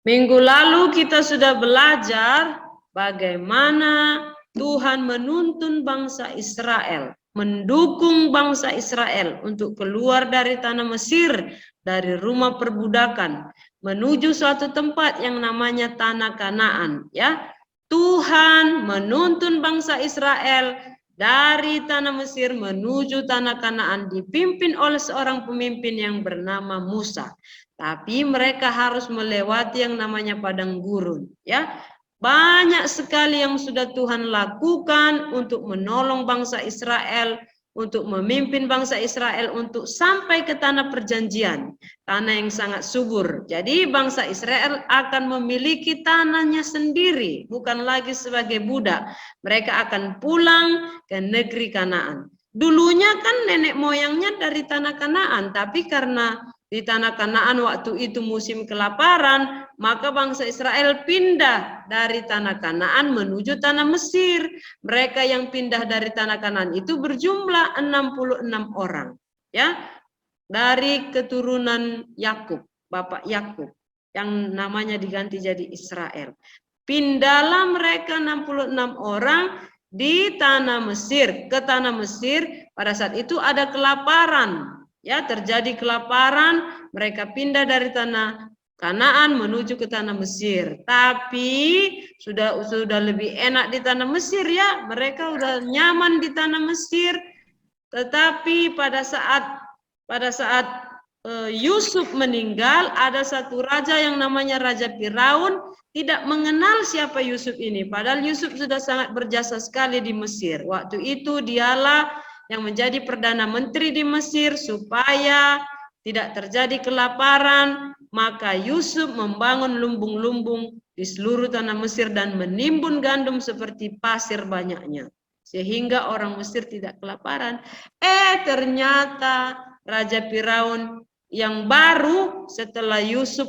Minggu lalu kita sudah belajar bagaimana Tuhan menuntun bangsa Israel, mendukung bangsa Israel untuk keluar dari tanah Mesir, dari rumah perbudakan, menuju suatu tempat yang namanya tanah Kanaan. Ya, Tuhan menuntun bangsa Israel dari tanah Mesir menuju tanah Kanaan, dipimpin oleh seorang pemimpin yang bernama Musa. Tapi mereka harus melewati yang namanya padang gurun, ya. Banyak sekali yang sudah Tuhan lakukan untuk menolong bangsa Israel, untuk memimpin bangsa Israel untuk sampai ke tanah perjanjian, tanah yang sangat subur. Jadi bangsa Israel akan memiliki tanahnya sendiri, bukan lagi sebagai budak. Mereka akan pulang ke negeri Kanaan. Dulunya kan nenek moyangnya dari tanah Kanaan, tapi karena di tanah Kanaan waktu itu musim kelaparan, maka bangsa Israel pindah dari tanah Kanaan menuju tanah Mesir. Mereka yang pindah dari tanah Kanaan itu berjumlah 66 orang, ya, dari keturunan Yakub, bapak Yakub, yang namanya diganti jadi Israel. Pindahlah mereka 66 orang di tanah Mesir, ke tanah Mesir. Pada saat itu ada kelaparan. Ya, terjadi kelaparan, mereka pindah dari tanah Kanaan menuju ke tanah Mesir. Tapi sudah lebih enak di tanah Mesir, ya. Mereka udah nyaman di tanah Mesir. Tetapi pada saat Yusuf meninggal, ada satu raja yang namanya Raja Firaun tidak mengenal siapa Yusuf ini. Padahal Yusuf sudah sangat berjasa sekali di Mesir. Waktu itu dialah yang menjadi Perdana Menteri di Mesir supaya tidak terjadi kelaparan. Maka Yusuf membangun lumbung-lumbung di seluruh tanah Mesir dan menimbun gandum seperti pasir banyaknya, sehingga orang Mesir tidak kelaparan. Ternyata Raja Firaun yang baru setelah Yusuf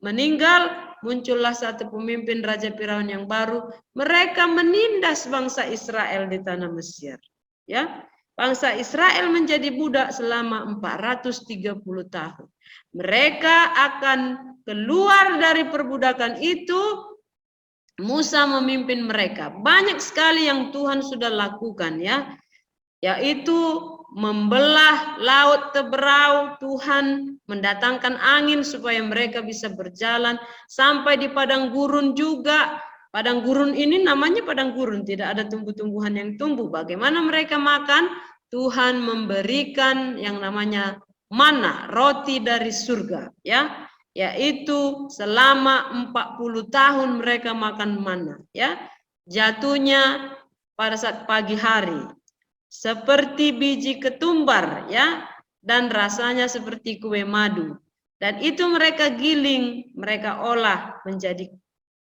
meninggal, muncullah satu pemimpin Raja Firaun yang baru. Mereka menindas bangsa Israel di tanah Mesir. Ya, bangsa Israel menjadi budak selama 430 tahun. Mereka akan keluar dari perbudakan itu. Musa memimpin mereka. Banyak sekali yang Tuhan sudah lakukan, ya, yaitu membelah laut Teberau. Tuhan mendatangkan angin supaya mereka bisa berjalan sampai di padang gurun juga. Padang gurun ini namanya padang gurun, tidak ada tumbuh-tumbuhan yang tumbuh. Bagaimana mereka makan? Tuhan memberikan yang namanya mana, roti dari surga, ya, yaitu selama 40 tahun mereka makan mana, ya. Jatuhnya pada saat pagi hari, seperti biji ketumbar, ya, dan rasanya seperti kue madu. Dan itu mereka giling, mereka olah menjadi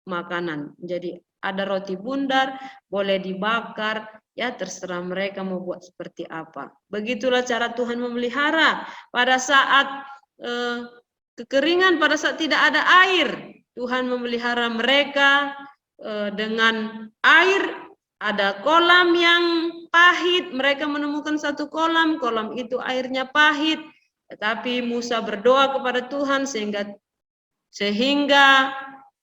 makanan. Jadi ada roti bundar, boleh dibakar, ya, terserah mereka mau buat seperti apa. Begitulah cara Tuhan memelihara. Pada saat kekeringan, pada saat tidak ada air, Tuhan memelihara mereka dengan air. Ada kolam yang pahit, mereka menemukan satu kolam itu airnya pahit. Tetapi Musa berdoa kepada Tuhan sehingga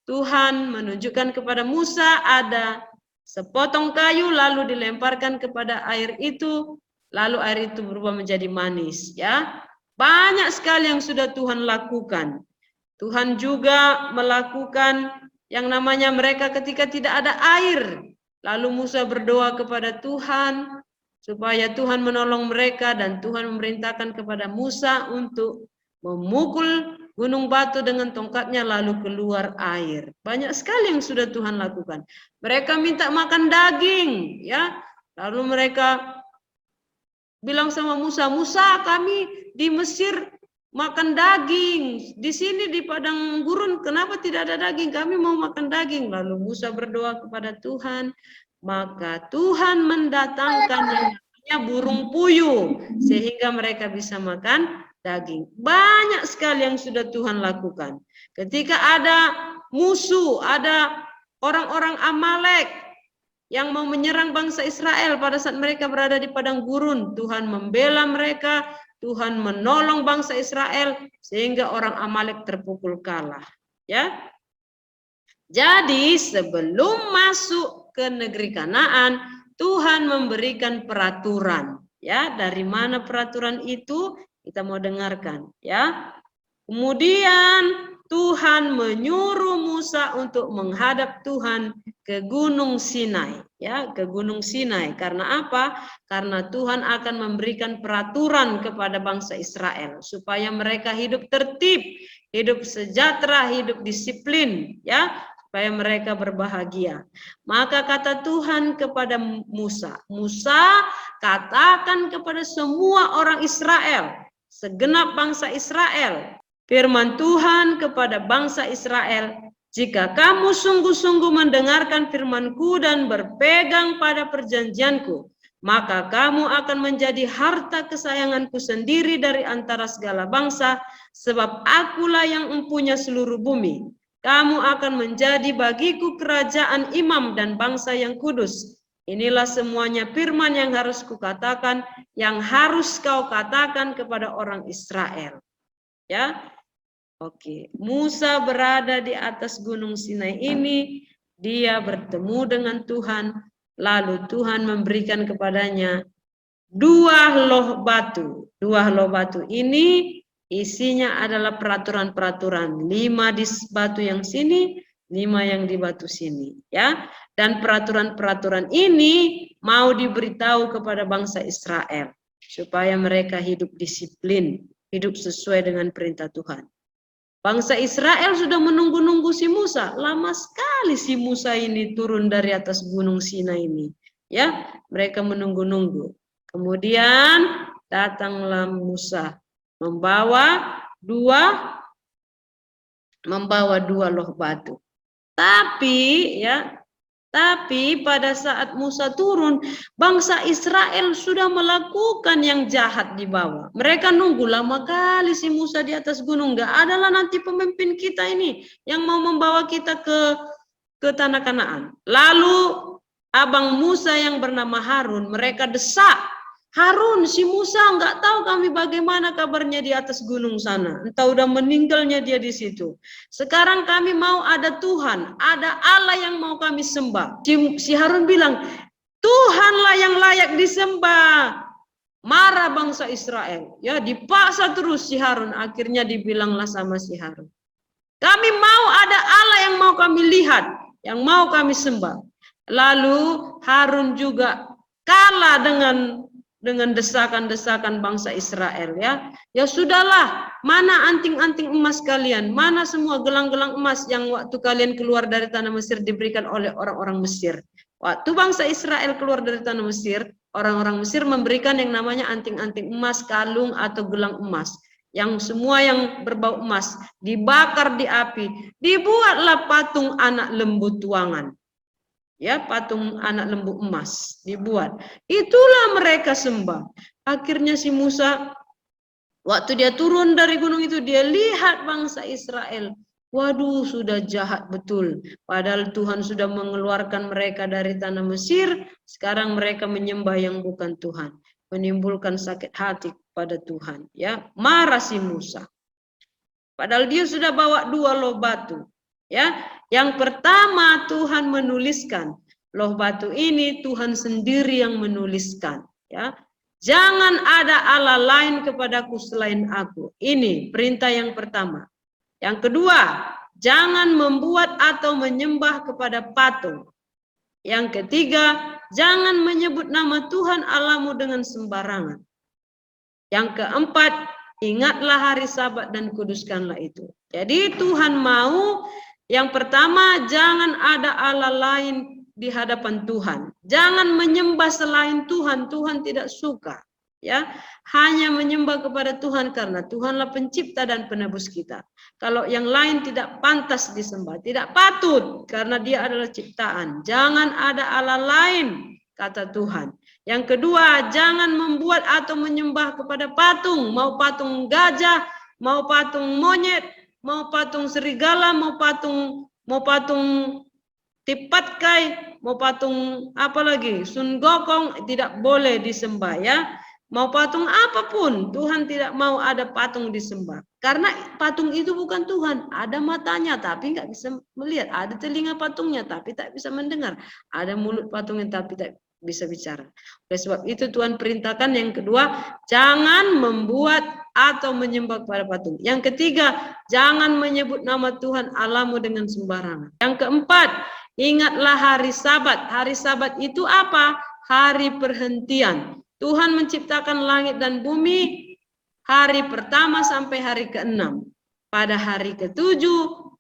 Tuhan menunjukkan kepada Musa ada sepotong kayu lalu dilemparkan kepada air itu, lalu air itu berubah menjadi manis, ya. Banyak sekali yang sudah Tuhan lakukan. Tuhan juga melakukan yang namanya mereka ketika tidak ada air. Lalu Musa berdoa kepada Tuhan supaya Tuhan menolong mereka, dan Tuhan memerintahkan kepada Musa untuk memukul gunung batu dengan tongkatnya lalu keluar air. Banyak sekali yang sudah Tuhan lakukan. Mereka minta makan daging, ya. Lalu mereka bilang sama Musa, "Musa, kami di Mesir makan daging. Di sini di padang gurun kenapa tidak ada daging? Kami mau makan daging." Lalu Musa berdoa kepada Tuhan, maka Tuhan mendatangkan yang namanya burung puyuh sehingga mereka bisa makan daging. Banyak sekali yang sudah Tuhan lakukan. Ketika ada musuh, ada orang-orang Amalek yang mau menyerang bangsa Israel pada saat mereka berada di padang gurun, Tuhan membela mereka, Tuhan menolong bangsa Israel sehingga orang Amalek terpukul kalah, ya. Jadi sebelum masuk ke negeri Kanaan, Tuhan memberikan peraturan. Ya, dari mana peraturan itu? Kita mau dengarkan, ya. Kemudian Tuhan menyuruh Musa untuk menghadap Tuhan ke Gunung Sinai, ya, ke Gunung Sinai. Karena apa? Karena Tuhan akan memberikan peraturan kepada bangsa Israel supaya mereka hidup tertib, hidup sejahtera, hidup disiplin, ya, supaya mereka berbahagia. Maka kata Tuhan kepada Musa, Musa, katakan kepada semua orang Israel, segenap bangsa Israel, firman Tuhan kepada bangsa Israel, jika kamu sungguh-sungguh mendengarkan firman-Ku dan berpegang pada perjanjian-Ku, maka kamu akan menjadi harta kesayangan-Ku sendiri dari antara segala bangsa, sebab Akulah yang mempunyai seluruh bumi. Kamu akan menjadi bagiku kerajaan imam dan bangsa yang kudus. Inilah semuanya firman yang harus kukatakan, yang harus kau katakan kepada orang Israel. Ya, oke. Musa berada di atas Gunung Sinai ini, dia bertemu dengan Tuhan, lalu Tuhan memberikan kepadanya 2 loh batu. 2 loh batu ini isinya adalah peraturan-peraturan, 5 di batu yang sini, 5 yang di batu sini, ya. Dan peraturan-peraturan ini mau diberitahu kepada bangsa Israel supaya mereka hidup disiplin, hidup sesuai dengan perintah Tuhan. Bangsa Israel sudah menunggu-nunggu si Musa. Lama sekali si Musa ini turun dari atas Gunung Sinai ini, ya. Mereka menunggu-nunggu. Kemudian datanglah Musa membawa dua loh batu. Tapi pada saat Musa turun, bangsa Israel sudah melakukan yang jahat di bawah. Mereka nunggu lama kali si Musa di atas gunung. Enggak adalah nanti pemimpin kita ini yang mau membawa kita ke tanah Kanaan. Lalu abang Musa yang bernama Harun, mereka desak. Harun, si Musa nggak tahu kami bagaimana kabarnya di atas gunung sana. Entah udah meninggalnya dia di situ. Sekarang kami mau ada Tuhan, ada Allah yang mau kami sembah. Si Harun bilang, Tuhanlah yang layak disembah. Marah bangsa Israel. Ya, dipaksa terus si Harun. Akhirnya dibilanglah sama si Harun, kami mau ada Allah yang mau kami lihat, yang mau kami sembah. Lalu Harun juga kalah dengan desakan-desakan bangsa Israel, ya. Ya sudahlah, mana anting-anting emas kalian? Mana semua gelang-gelang emas yang waktu kalian keluar dari tanah Mesir diberikan oleh orang-orang Mesir? Waktu bangsa Israel keluar dari tanah Mesir, orang-orang Mesir memberikan yang namanya anting-anting emas, kalung atau gelang emas. Yang semua yang berbau emas dibakar di api, dibuatlah patung anak lembu tuangan. Ya, patung anak lembu emas dibuat. Itulah mereka sembah. Akhirnya si Musa, waktu dia turun dari gunung itu, dia lihat bangsa Israel. Waduh, sudah jahat betul. Padahal Tuhan sudah mengeluarkan mereka dari tanah Mesir. Sekarang mereka menyembah yang bukan Tuhan. Menimbulkan sakit hati pada Tuhan. Ya, marah si Musa. Padahal dia sudah bawa 2 loh batu. Ya, yang pertama Tuhan menuliskan, loh batu ini Tuhan sendiri yang menuliskan, ya. Jangan ada Allah lain kepadaku selain aku. Ini perintah yang pertama. Yang kedua, jangan membuat atau menyembah kepada patung. Yang ketiga, jangan menyebut nama Tuhan Allahmu dengan sembarangan. Yang keempat, ingatlah hari Sabat dan kuduskanlah itu. Jadi Tuhan mau, yang pertama, jangan ada Allah lain di hadapan Tuhan. Jangan menyembah selain Tuhan. Tuhan tidak suka. Ya, hanya menyembah kepada Tuhan karena Tuhanlah pencipta dan penebus kita. Kalau yang lain tidak pantas disembah, tidak patut karena dia adalah ciptaan. Jangan ada Allah lain, kata Tuhan. Yang kedua, jangan membuat atau menyembah kepada patung, mau patung gajah, mau patung monyet, mau patung serigala, mau patung tipatkai, mau patung apa lagi, Sun Gokong, tidak boleh disembah, ya. Mau patung apapun, Tuhan tidak mau ada patung disembah. Karena patung itu bukan Tuhan. Ada matanya tapi nggak bisa melihat. Ada telinga patungnya tapi tak bisa mendengar. Ada mulut patungnya tapi tak bisa bicara. Oleh sebab itu Tuhan perintahkan yang kedua, jangan membuat atau menyembah kepada patung. Yang ketiga, jangan menyebut nama Tuhan Allahmu dengan sembarangan. Yang keempat, ingatlah hari Sabat. Hari Sabat itu apa? Hari perhentian. Tuhan menciptakan langit dan bumi hari pertama sampai hari ke-6. Pada hari ke-7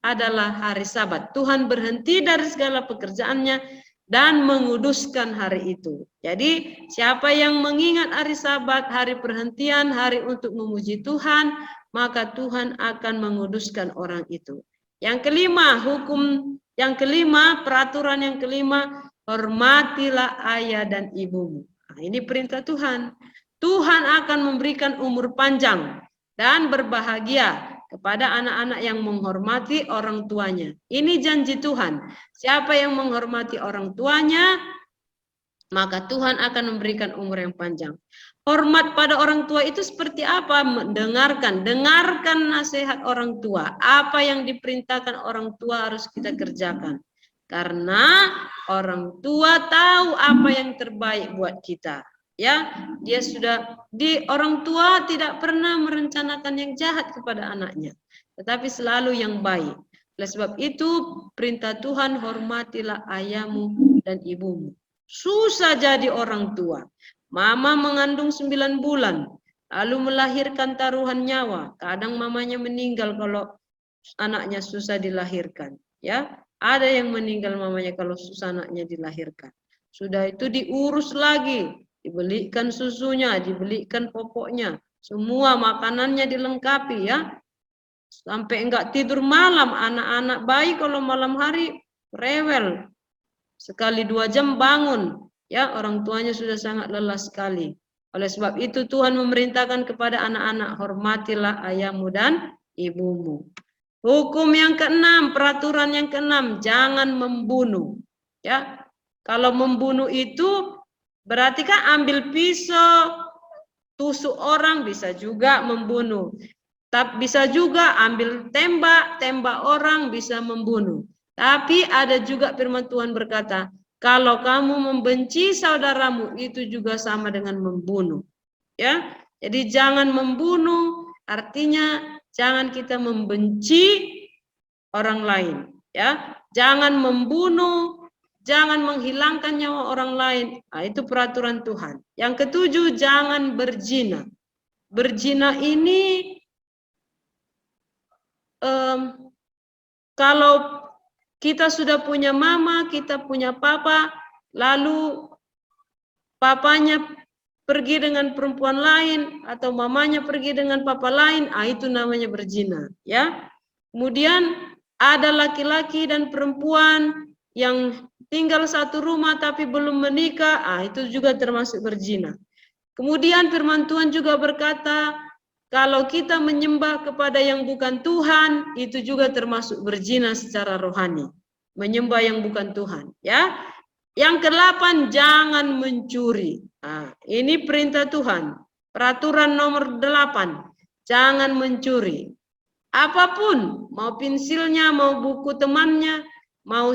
adalah hari Sabat. Tuhan berhenti dari segala pekerjaannya dan menguduskan hari itu. Jadi siapa yang mengingat hari Sabat, hari perhentian, hari untuk memuji Tuhan, maka Tuhan akan menguduskan orang itu. Yang kelima, peraturan yang kelima, hormatilah ayah dan ibumu. Nah, ini perintah Tuhan. Tuhan akan memberikan umur panjang dan berbahagia kepada anak-anak yang menghormati orang tuanya. Ini janji Tuhan. Siapa yang menghormati orang tuanya, maka Tuhan akan memberikan umur yang panjang. Hormat pada orang tua itu seperti apa? Dengarkan nasihat orang tua. Apa yang diperintahkan orang tua harus kita kerjakan. Karena orang tua tahu apa yang terbaik buat kita. Ya, orang tua tidak pernah merencanakan yang jahat kepada anaknya, tetapi selalu yang baik. Oleh sebab itu perintah Tuhan, hormatilah ayahmu dan ibumu. Susah jadi orang tua. Mama mengandung 9 bulan, lalu melahirkan taruhan nyawa. Kadang mamanya meninggal kalau anaknya susah dilahirkan. Ya, ada yang meninggal mamanya kalau susah anaknya dilahirkan. Sudah itu diurus lagi, dibelikan susunya, dibelikan popoknya, semua makanannya dilengkapi ya. Sampai enggak tidur malam, anak-anak bayi kalau malam hari rewel. Sekali 2 jam bangun, ya orang tuanya sudah sangat lelah sekali. Oleh sebab itu Tuhan memerintahkan kepada anak-anak, hormatilah ayahmu dan ibumu. Hukum yang ke-6, peraturan yang ke-6, jangan membunuh. Ya, kalau membunuh itu berarti kan ambil pisau, tusuk orang, bisa juga membunuh. Tapi bisa juga ambil tembak orang, bisa membunuh. Tapi ada juga firman Tuhan berkata, kalau kamu membenci saudaramu, itu juga sama dengan membunuh. Ya, jadi jangan membunuh, artinya jangan kita membenci orang lain, ya. Jangan membunuh, jangan menghilangkan nyawa orang lain. Nah, itu peraturan Tuhan. Yang ke-7, jangan berzina. Berzina ini kalau kita sudah punya mama, kita punya papa, lalu papanya pergi dengan perempuan lain atau mamanya pergi dengan papa lain, itu namanya berzina, ya. Kemudian ada laki-laki dan perempuan yang tinggal satu rumah tapi belum menikah, itu juga termasuk berzina. Kemudian firman Tuhan juga berkata, kalau kita menyembah kepada yang bukan Tuhan, itu juga termasuk berzina secara rohani. Menyembah yang bukan Tuhan, ya. Yang ke-8, jangan mencuri. Ini perintah Tuhan. Peraturan nomor 8, jangan mencuri. Apapun, mau pensilnya, mau buku temannya, mau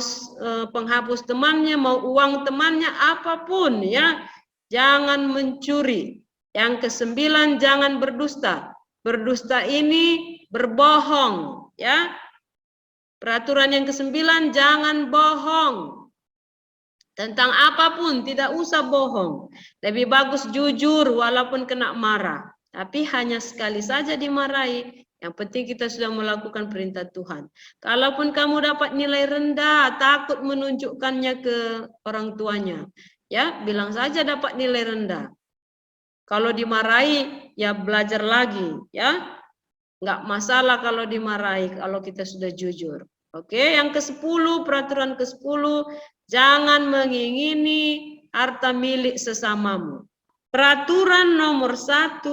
penghapus temannya, mau uang temannya, apapun ya, jangan mencuri. Yang ke-9, jangan berdusta. Berdusta ini berbohong, ya. Peraturan yang ke-9, jangan bohong. Tentang apapun, tidak usah bohong. Lebih bagus jujur walaupun kena marah. Tapi hanya sekali saja dimarahi. Yang penting kita sudah melakukan perintah Tuhan. Kalaupun kamu dapat nilai rendah, takut menunjukkannya ke orang tuanya. Ya, bilang saja dapat nilai rendah. Kalau dimarahi, ya belajar lagi. Ya, nggak masalah kalau dimarahi, kalau kita sudah jujur. Oke, yang ke-10, peraturan ke-10, jangan mengingini harta milik sesamamu. Peraturan nomor 1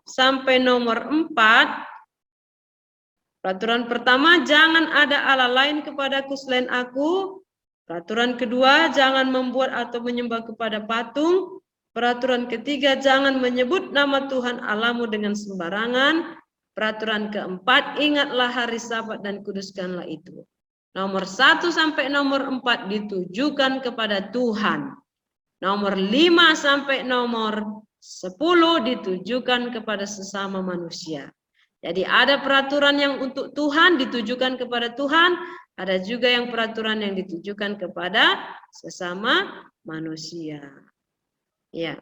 sampai nomor 4. Peraturan pertama, jangan ada Allah lain kepadaku selain aku. Peraturan kedua, jangan membuat atau menyembah kepada patung. Peraturan ketiga, jangan menyebut nama Tuhan Allahmu dengan sembarangan. Peraturan keempat, ingatlah hari Sabat dan kuduskanlah itu. Nomor 1 sampai nomor 4 ditujukan kepada Tuhan. Nomor 5 sampai nomor 10 ditujukan kepada sesama manusia. Jadi ada peraturan yang untuk Tuhan ditujukan kepada Tuhan, ada juga yang peraturan yang ditujukan kepada sesama manusia. Ya.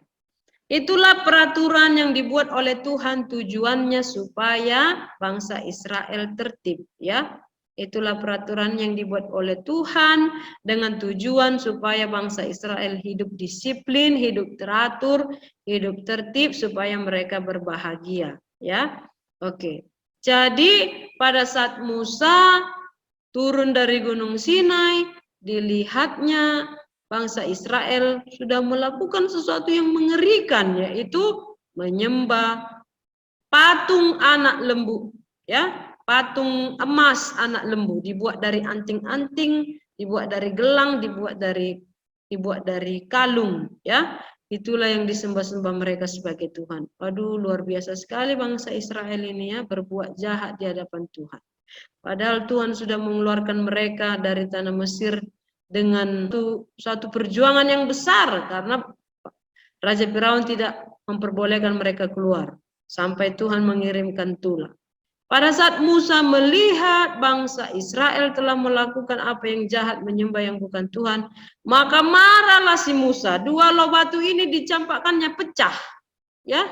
Itulah peraturan yang dibuat oleh Tuhan, tujuannya supaya bangsa Israel tertib, ya. Itulah peraturan yang dibuat oleh Tuhan dengan tujuan supaya bangsa Israel hidup disiplin, hidup teratur, hidup tertib supaya mereka berbahagia, ya. Oke. Jadi pada saat Musa turun dari Gunung Sinai, dilihatnya bangsa Israel sudah melakukan sesuatu yang mengerikan, yaitu menyembah patung anak lembu, ya, patung emas anak lembu, dibuat dari anting-anting, dibuat dari gelang, dibuat dari kalung, ya. Itulah yang disembah-sembah mereka sebagai Tuhan. Waduh, luar biasa sekali bangsa Israel ini, ya, berbuat jahat di hadapan Tuhan. Padahal Tuhan sudah mengeluarkan mereka dari tanah Mesir dengan suatu perjuangan yang besar, karena Raja Firaun tidak memperbolehkan mereka keluar sampai Tuhan mengirimkan tulah. Pada saat Musa melihat bangsa Israel telah melakukan apa yang jahat, menyembah yang bukan Tuhan, maka marahlah si Musa. 2 loh batu ini dicampakkannya pecah, ya,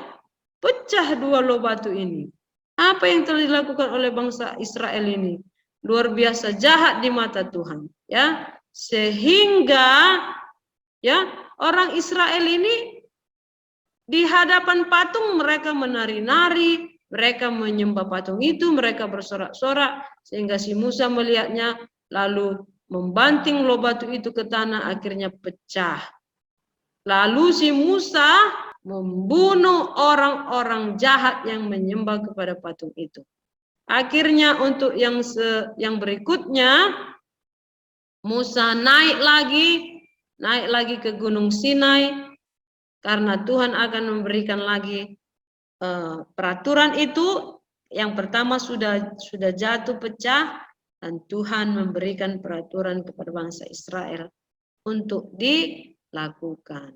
pecah 2 loh batu ini. Apa yang telah dilakukan oleh bangsa Israel ini luar biasa jahat di mata Tuhan, ya. Sehingga, ya, orang Israel ini di hadapan patung mereka menari-nari, mereka menyembah patung itu, mereka bersorak-sorak, sehingga si Musa melihatnya lalu membanting loh batu itu ke tanah, akhirnya pecah. Lalu si Musa membunuh orang-orang jahat yang menyembah kepada patung itu. Akhirnya untuk yang berikutnya, Musa naik lagi ke Gunung Sinai, karena Tuhan akan memberikan lagi peraturan itu. Yang pertama sudah jatuh pecah, dan Tuhan memberikan peraturan kepada bangsa Israel untuk dilakukan.